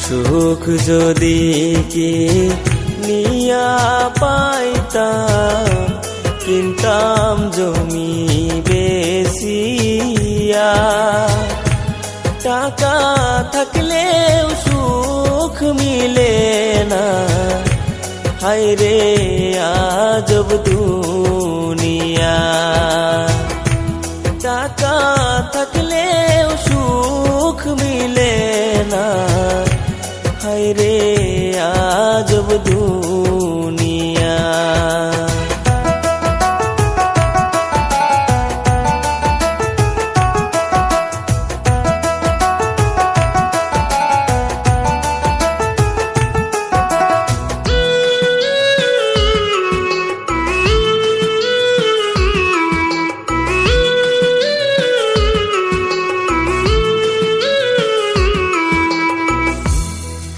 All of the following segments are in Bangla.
সুখ যদি কি নিয়া পাইতাম, কিনতাম জমি বেচিয়া। টাকা থাকলেও সুখ মিলে না, হায়রে আজব দুনিয়া। টাকা থাকলেও সুখ মিলে না, হায়রে আজব দুনিয়া।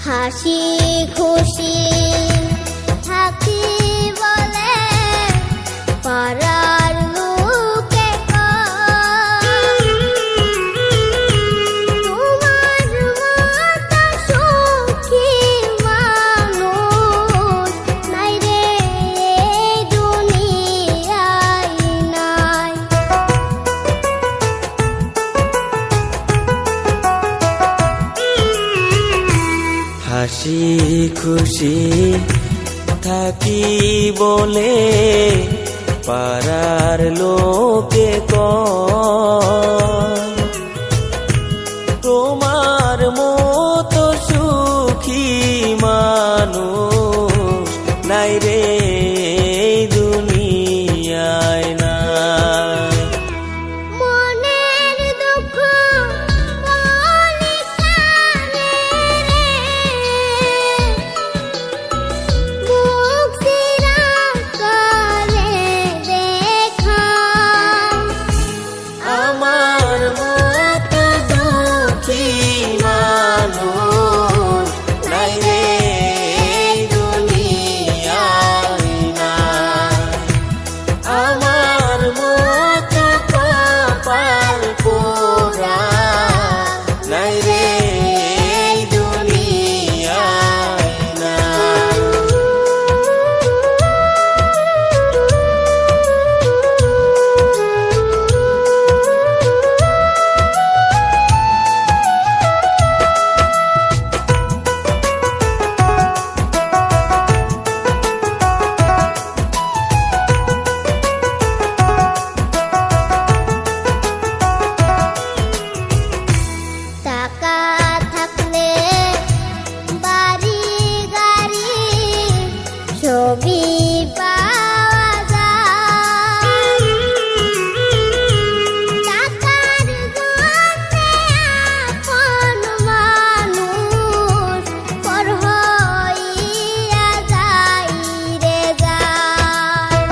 হাসি খুশি থাকি বলে পাড়ার লোকে কয়, তোমার মতো সুখী মানুষ নাই রে এই দুনিয়ায় নাই। হাসি খুশি থাকি বলে পাড়ার লোকে কয়, তোমার মতো সুখী মানুষ নাই রে এই দুনিয়ায় নাই। মনের দুঃখ বলি কানে রে, মুখ চিরা করে দেখা। আমার মতো দুঃখী মানুষ নাই রে এই দুনিয়ায় নাই। আমার মতো কপাল পোড়া নাই রে এই দুনিয়ায় নাই। টাকা থাকলে বাড়ি গাড়ি ছবি পাওয়া যায়। টাকার জন্যে আপন মানুষ পর হইয়া যায় রে যায়।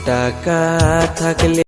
টাকা থাকলে